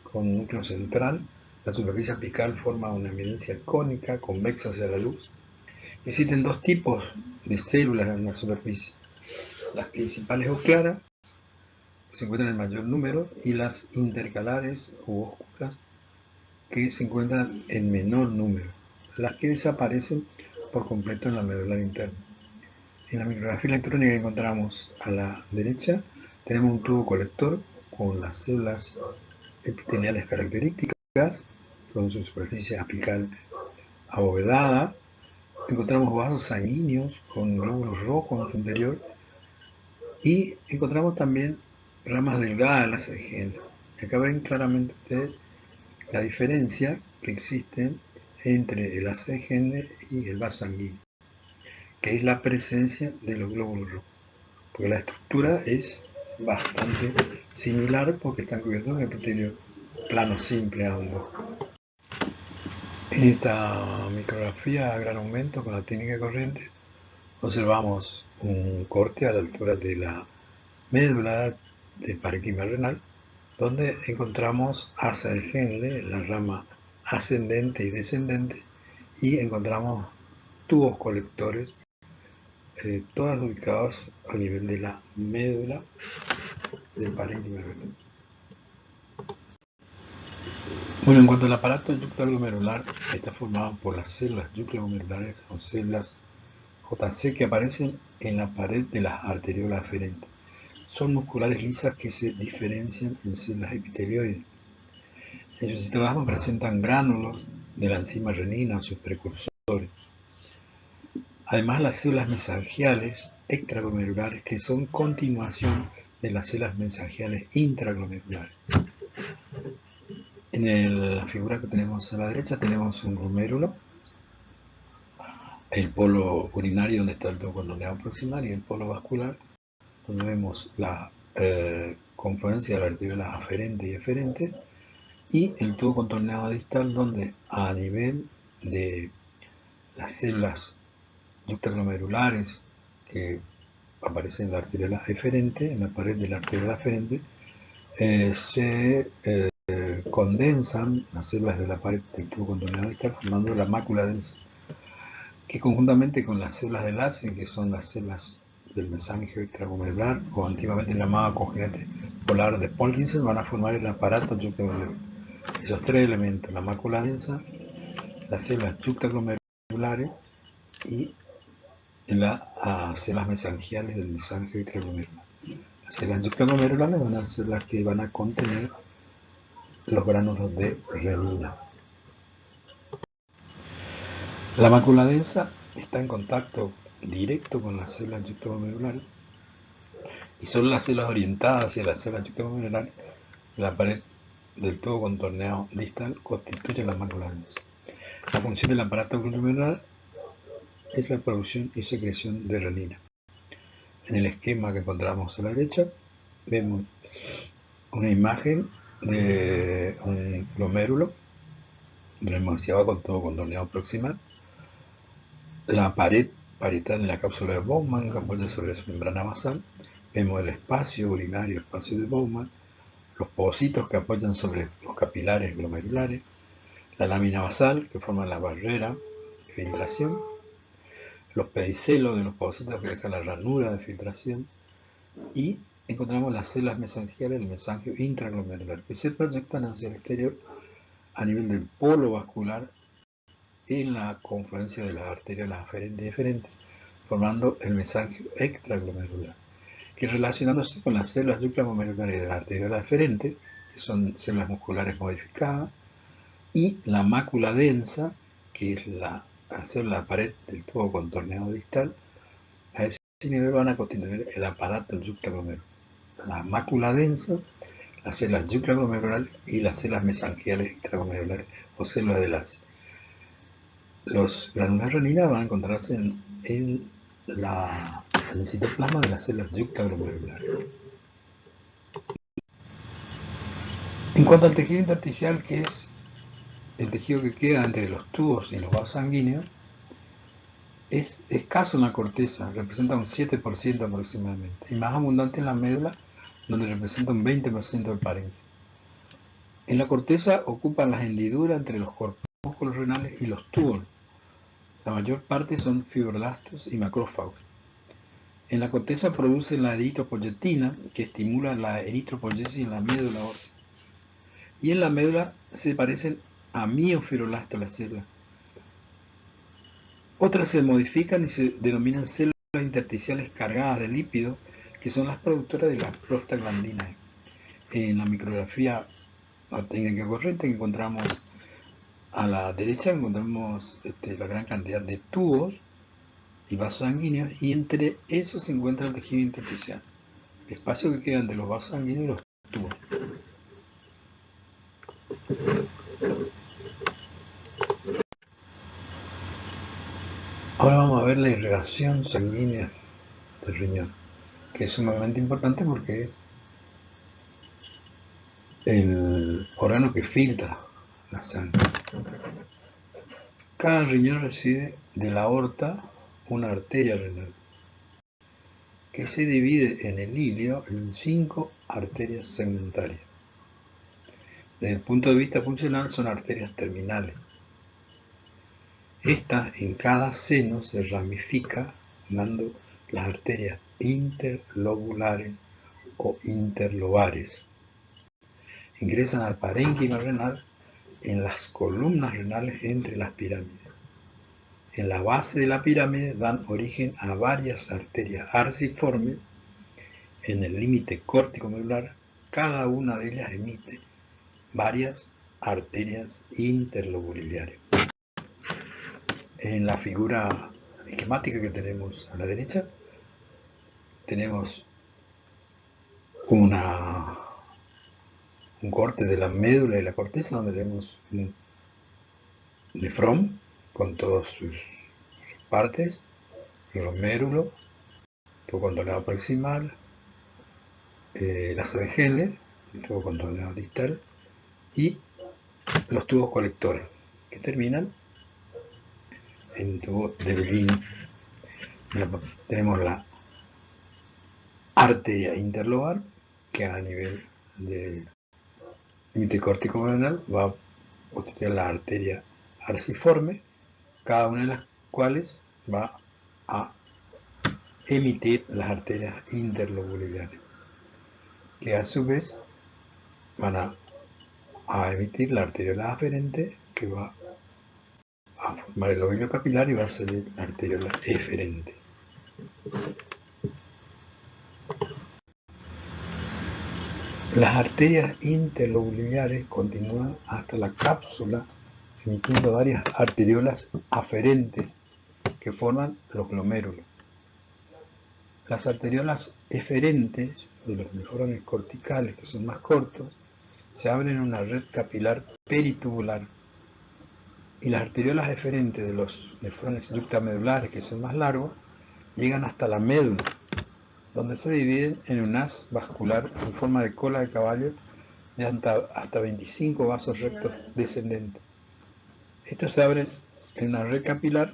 con núcleo central. La superficie apical forma una eminencia cónica convexa hacia la luz. Existen dos tipos de células en la superficie: las principales o claras, que se encuentran en mayor número, y las intercalares u oscuras, que se encuentran en menor número, las que desaparecen por completo en la medular interna. En la micrografía electrónica que encontramos a la derecha, tenemos un tubo colector con las células epiteliales características, con su superficie apical abovedada. Encontramos vasos sanguíneos con glóbulos rojos en su interior, y encontramos también ramas delgadas de la ACGN. Acá ven claramente ustedes la diferencia que existe entre el ACGN y el vaso sanguíneo, que es la presencia de los glóbulos rojos, porque la estructura es bastante similar, porque están cubiertos de epitelio plano simple ambos. En esta micrografía a gran aumento con la técnica corriente observamos un corte a la altura de la médula del parénquima renal, donde encontramos asa de Henle, la rama ascendente y descendente, y encontramos tubos colectores, todos ubicados a nivel de la médula del parénquima renal. Bueno, en cuanto al aparato yuxtaglomerular, está formado por las células yuxtaglomerulares o células JC que aparecen en la pared de las arteriolas aferentes. Son musculares lisas que se diferencian en células epitelioides. En su citoplasma presentan gránulos de la enzima renina o sus precursores. Además, las células mesangiales extraglomerulares, que son continuación de las células mesangiales intraglomerulares. En la figura que tenemos a la derecha tenemos un glomérulo, el polo urinario donde está el tubo contorneado proximal, y el polo vascular donde vemos la confluencia de las arteriolas aferente y eferente, y el tubo contorneado distal donde a nivel de las células yuxtaglomerulares que aparecen en la arteriola eferente, en la pared de la arteriola eferente, se condensan las células de la pared del tubo contorneado distal formando la mácula densa, que conjuntamente con las células de Lassen, que son las células del mesangio extraglomerular, o antiguamente llamado cogenete polar de Parkinson, van a formar el aparato yuxtaglomerular. Esos tres elementos, la mácula densa, las células yuxtaglomerulares y las células mesangiales del mesangio extraglomerular. Las células yuxtaglomerulares van a ser las que van a contener los gránulos de renina. La mácula densa está en contacto directo con las células yuxtaglomerulares y son las células orientadas hacia las células yuxtaglomerulares de la pared del tubo contorneado distal constituye la mácula densa. La función del aparato glomerular es la producción y secreción de renina. En el esquema que encontramos a la derecha vemos una imagen de un glomérulo, vemos hacia abajo el tubo contorneado proximal, la pared parietal de la cápsula de Bowman que apoya sobre su membrana basal, vemos el espacio urinario, espacio de Bowman, los pocitos que apoyan sobre los capilares glomerulares, la lámina basal que forma la barrera de filtración, los pedicelos de los pocitos que dejan la ranura de filtración, y encontramos las células mesangiales del mesangio intraglomerular que se proyectan hacia el exterior a nivel del polo vascular en la confluencia de las arterias aferente y eferente, formando el mesangio extraglomerular, que relacionándose con las células yuxtaglomerulares de la arteriola eferente, que son células musculares modificadas, y la mácula densa, que es la célula pared del tubo contorneado distal, a ese nivel van a constituir el aparato yuxtaglomerular. La mácula densa, las células yuxtaglomerulares y las células mesangiales extraglomerulares o células de Lasse. Los gránulos de renina van a encontrarse en el citoplasma de las células yuxtaglomerulares. En cuanto al tejido intersticial, que es el tejido que queda entre los tubos y los vasos sanguíneos, es escaso en la corteza, representa un 7% aproximadamente, y más abundante en la médula, donde representa un 20% del parénquima. En la corteza ocupan las hendiduras entre los corpúsculos renales y los túbulos. La mayor parte son fibroblastos y macrófagos. En la corteza producen la eritropoyetina, que estimula la eritropoyesis en la médula ósea. Y en la médula se parecen a miofibroblastos las células. Otras se modifican y se denominan células intersticiales cargadas de lípidos, que son las productoras de las prostaglandinas. En la micrografía, la técnica corriente, que encontramos a la derecha, encontramos la gran cantidad de tubos y vasos sanguíneos, y entre esos se encuentra el tejido intersticial, el espacio que queda entre los vasos sanguíneos y los tubos. Ahora vamos a ver la irrigación sanguínea del riñón, que es sumamente importante porque es el órgano que filtra la sangre. Cada riñón recibe de la aorta una arteria renal, que se divide en el ilio en 5 arterias segmentarias. Desde el punto de vista funcional son arterias terminales. Esta en cada seno se ramifica dando las arterias interlobulares o interlobares. Ingresan al parénquima renal en las columnas renales entre las pirámides. En la base de la pirámide dan origen a varias arterias arciformes. En el límite córtico-medular, cada una de ellas emite varias arterias interlobularias. En la figura esquemática que tenemos a la derecha, tenemos un corte de la médula y la corteza, donde tenemos un nefrón con todas sus partes, glomérulo, tubo contorneado proximal, lazo de Henle, el tubo contorneado distal, y los tubos colectores, que terminan en tubo de Bellini. Tenemos la arteria interlobar, que a nivel de límite córtico renal va a constituir la arteria arciforme, cada una de las cuales va a emitir las arterias interlobulares, que a su vez van a emitir la arteriola aferente, que va a formar el lóbulo capilar y va a salir la arteriola eferente. Las arterias interlobulares continúan hasta la cápsula, emitiendo varias arteriolas aferentes que forman los glomérulos. Las arteriolas eferentes de los nefrones corticales, que son más cortos, se abren en una red capilar peritubular, y las arteriolas eferentes de los nefrones yuctamedulares, que son más largos, llegan hasta la médula, donde se dividen en un haz vascular en forma de cola de caballo de hasta 25 vasos rectos descendentes. Estos se abren en una red capilar,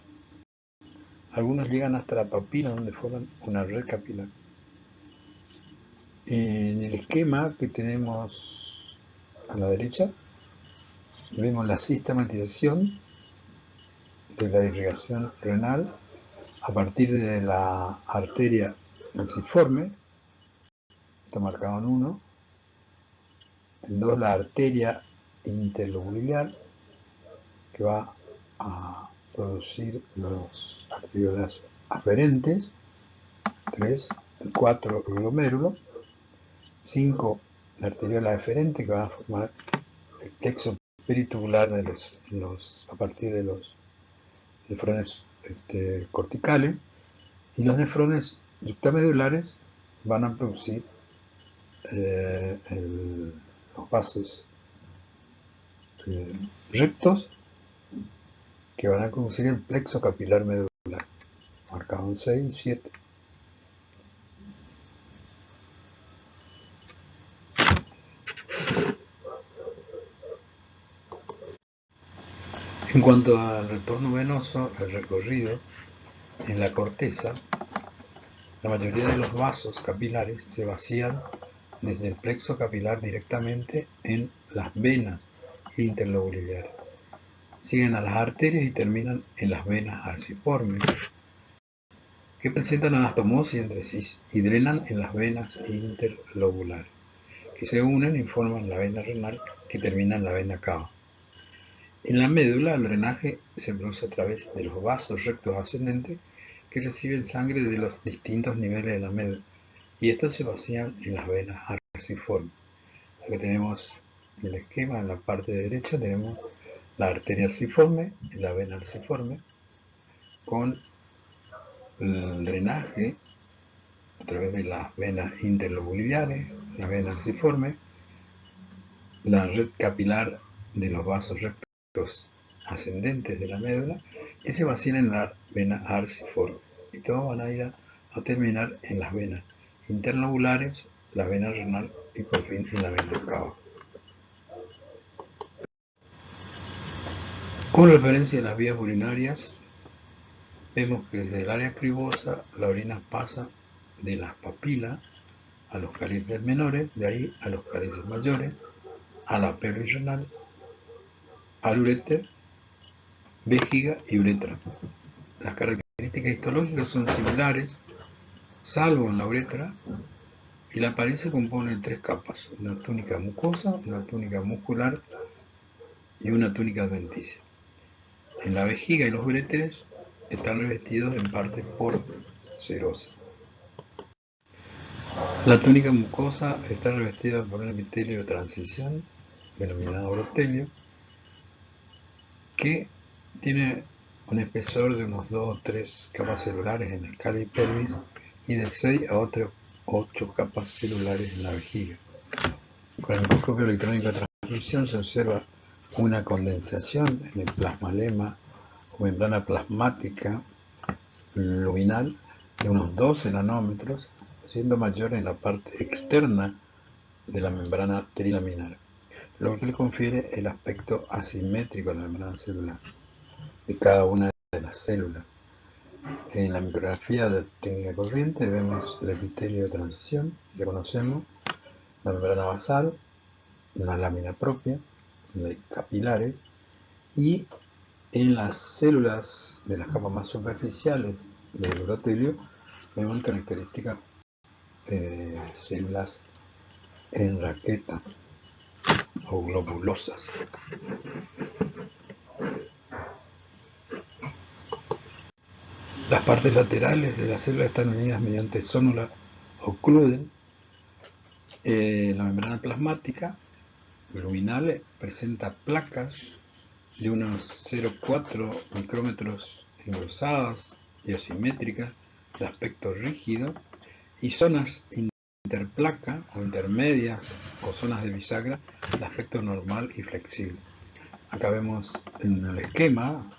algunos llegan hasta la papila, donde forman una red capilar. En el esquema que tenemos a la derecha, vemos la sistematización de la irrigación renal a partir de la arteria arciforme, está marcado en 1, en 2 la arteria interlobular, que va a producir los arteriolas aferentes, 3, 4 el glomérulo, 5 la arteriola eferente, que va a formar el plexo peritubular a partir de los nefrones corticales, y los nefrones yuctamedulares van a producir los vasos rectos, que van a conducir el plexo capilar medular, marcado en 6 y 7. En cuanto al retorno venoso, el recorrido en la corteza, la mayoría de los vasos capilares se vacían desde el plexo capilar directamente en las venas interlobulares. Siguen a las arterias y terminan en las venas arciformes, que presentan anastomosis entre sí y drenan en las venas interlobulares, que se unen y forman la vena renal, que termina en la vena cava. En la médula, el drenaje se produce a través de los vasos rectos ascendentes, que reciben sangre de los distintos niveles de la médula, y estos se vacían en las venas arciformes. Aquí tenemos el esquema. En la parte derecha tenemos la arteria arciforme y la vena arciforme, con el drenaje a través de las venas interlobulares, la vena arciforme, la red capilar de los vasos rectos ascendentes de la médula, que se vacían en la vena arciforme, y todos van a ir a terminar en las venas interlobulares, la vena renal y por fin en la vena cava. Con referencia a las vías urinarias, vemos que desde el área cribosa la orina pasa de las papilas a los cálices menores, de ahí a los cálices mayores, a la pelvis renal, al uréter, vejiga y uretra. Las características histológicas son similares, salvo en la uretra, y la pared se compone de 3 capas: una túnica mucosa, una túnica muscular y una túnica adventicia. En la vejiga y los uréteres están revestidos en parte por serosa. La túnica mucosa está revestida por un epitelio de transición, denominado brotelio, que tiene un espesor de unos 2 o 3 capas celulares en el cáliz y pelvis, y de 6 a 8 capas celulares en la vejiga. Con el microscopio electrónico de transmisión se observa una condensación en el plasmalema o membrana plasmática luminal de unos 12 nanómetros, siendo mayor en la parte externa de la membrana trilaminar, lo que le confiere el aspecto asimétrico a la membrana celular de cada una de las células. En la micrografía de técnica corriente vemos el epitelio de transición, ya conocemos, la membrana basal, la lámina propia, capilares, y en las células de las capas más superficiales del urotelio vemos características células en raqueta o globulosas. Las partes laterales de la célula están unidas mediante zónula o cluden. La membrana plasmática luminal presenta placas de unos 0,4 micrómetros engrosadas y asimétricas de aspecto rígido, y zonas interplaca o intermedias o zonas de bisagra de aspecto normal y flexible. Acá vemos en el esquema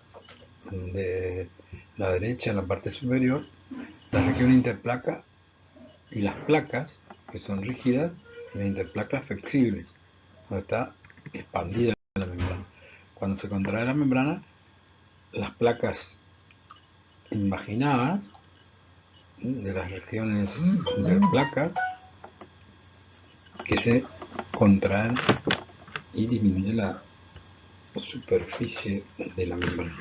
de la derecha, en la parte superior, la región interplaca y las placas que son rígidas y las interplacas flexibles, donde está expandida la membrana. Cuando se contrae la membrana, las placas invaginadas de las regiones interplacas que se contraen y disminuye la superficie de la membrana.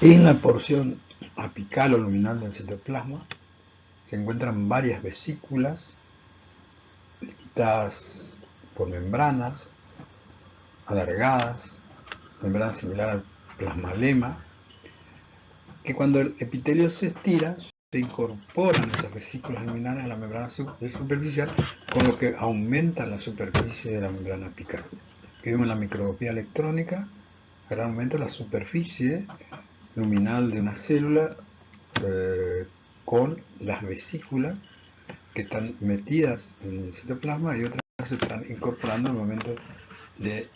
En la porción apical o luminal del citoplasma se encuentran varias vesículas limitadas por membranas alargadas, membrana similar al plasmalema, que cuando el epitelio se estira, se incorporan esas vesículas luminales a la membrana superficial, con lo que aumenta la superficie de la membrana apical. Que vemos en la microscopía electrónica, ahora aumenta la superficie luminal de una célula con las vesículas que están metidas en el citoplasma y otras se están incorporando en el momento de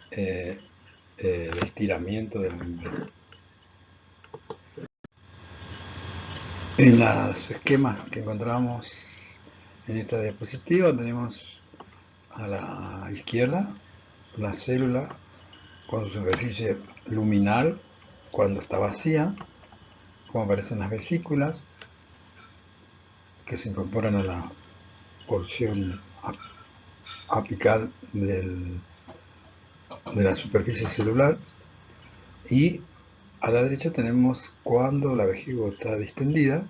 estiramiento de la membrana. En los esquemas que encontramos en esta diapositiva tenemos a la izquierda la célula con su superficie luminal cuando está vacía, como aparecen las vesículas que se incorporan a la porción apical de la superficie celular, y a la derecha tenemos cuando la vesícula está distendida,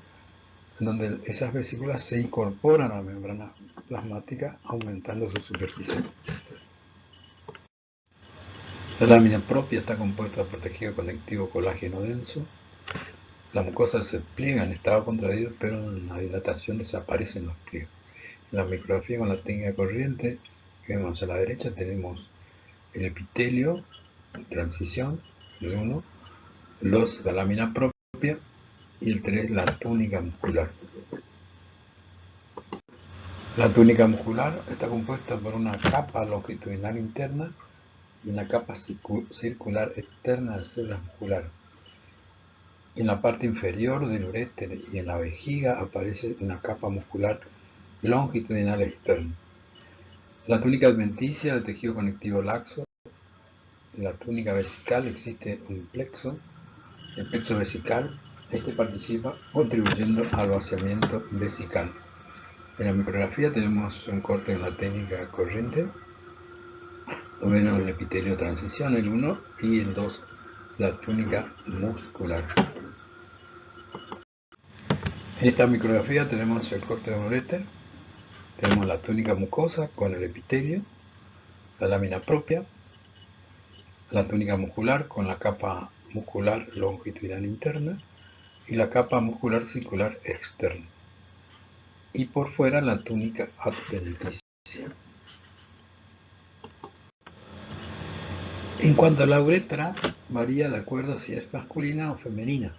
en donde esas vesículas se incorporan a la membrana plasmática aumentando su superficie. La lámina propia está compuesta por tejido conectivo colágeno denso. Las mucosas se pliegan en estado contraído, pero en la dilatación desaparecen los pliegues. En la micrografía con la técnica corriente que vemos a la derecha tenemos el epitelio, transición, el 1, 2, la lámina propia, y el 3, la túnica muscular. La túnica muscular está compuesta por una capa longitudinal interna y una capa circular externa de células musculares. En la parte inferior del uréter y en la vejiga aparece una capa muscular longitudinal externa. La túnica adventicia de tejido conectivo laxo. En la túnica vesical existe un plexo, el plexo vesical. Este participa contribuyendo al vaciamiento vesical. En la micrografía tenemos un corte de una técnica corriente, donde vemos el epitelio transición, el 1, y el 2, la túnica muscular. En esta micrografía tenemos el corte de un uréter, tenemos la túnica mucosa con el epitelio, la lámina propia, la túnica muscular con la capa muscular longitudinal interna y la capa muscular circular externa, y por fuera la túnica adventicia. En cuanto a la uretra, varía de acuerdo a si es masculina o femenina.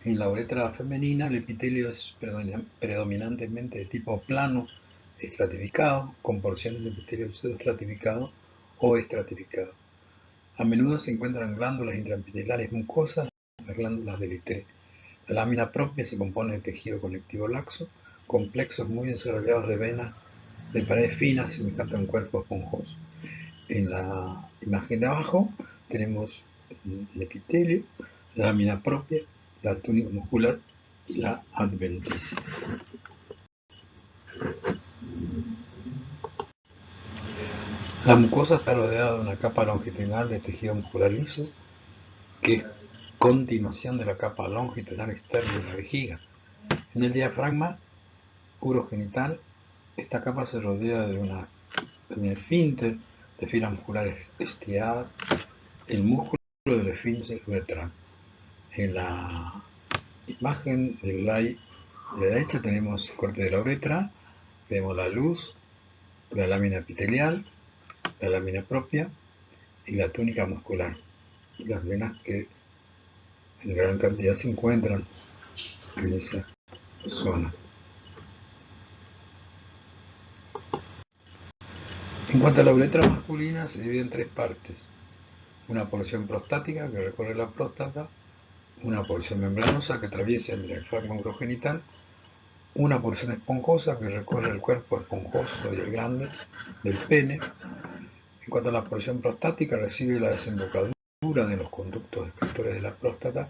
En la uretra femenina el epitelio es predominantemente de tipo plano estratificado, con porciones de epitelio pseudoestratificado o estratificado. A menudo se encuentran glándulas intraepiteliales mucosas, las glándulas del Ité. La lámina propia se compone de tejido conectivo laxo, complejos muy desarrollados de venas de paredes finas semejantes a un cuerpo esponjoso. En la imagen de abajo tenemos el epitelio, la lámina propia, la túnica muscular y la adventicia. La mucosa está rodeada de una capa longitudinal de tejido muscular liso, que es continuación de la capa longitudinal externa de la vejiga. En el diafragma urogenital, esta capa se rodea de un esfínter de fibras musculares estriadas, el músculo del esfínter uretral. En la imagen del lado derecha tenemos el corte de la uretra, vemos la luz, la lámina epitelial, la lámina propia y la túnica muscular, y las venas que en gran cantidad se encuentran en esa zona. En cuanto a la uretra masculina, se divide en tres partes: una porción prostática que recorre la próstata, una porción membranosa que atraviesa el diafragma urogenital, una porción esponjosa que recorre el cuerpo esponjoso y el glande del pene. En cuanto a la porción prostática, recibe la desembocadura de los conductos excretores de la próstata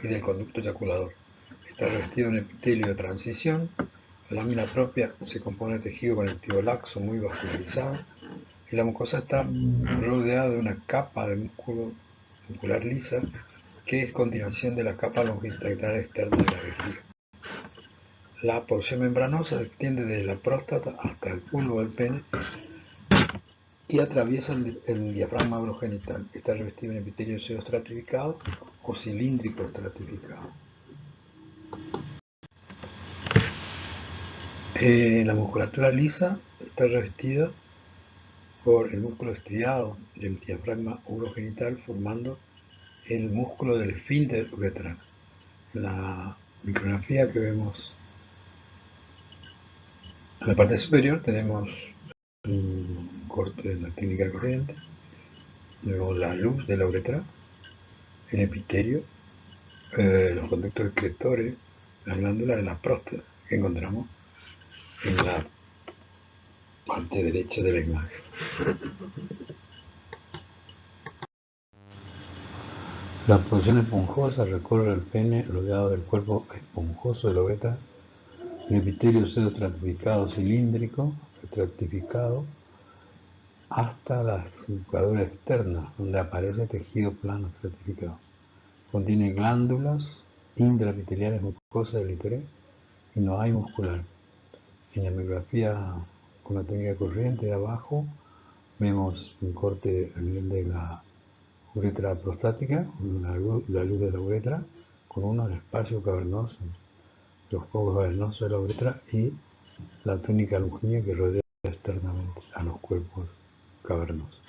y del conducto eyaculador. Está revestido en epitelio de transición. La lámina propia se compone de tejido conectivo laxo muy vascularizado, y la mucosa está rodeada de una capa de músculo muscular lisa, que es continuación de la capa longitudinal externa de la vejiga. La porción membranosa se extiende desde la próstata hasta el bulbo del pene y atraviesa el diafragma urogenital. Está revestido en epitelio pseudoestratificado o cilíndrico estratificado. La musculatura lisa está revestida por el músculo estriado del diafragma urogenital, formando el músculo del esfínter uretral. En la micrografía que vemos en la parte superior tenemos un corte de la técnica corriente, luego la luz de la uretra, el epitelio, los conductos excretores, la glándula de la próstata que encontramos en la parte derecha de la imagen. La porción esponjosa recorre el pene rodeado del cuerpo esponjoso de la uretra, el epitelio pseudoestratificado cilíndrico estratificado hasta la desembocadura externa, donde aparece tejido plano estratificado. Contiene glándulas intraepiteliales mucosas del interés y no hay muscular. En la micrografía con la técnica corriente de abajo vemos un corte a nivel de la uretra prostática, la luz de la uretra, con unos espacios cavernosos, los pocos cavernosos de la uretra y la túnica longínea que rodea externamente a los cuerpos cavernosos.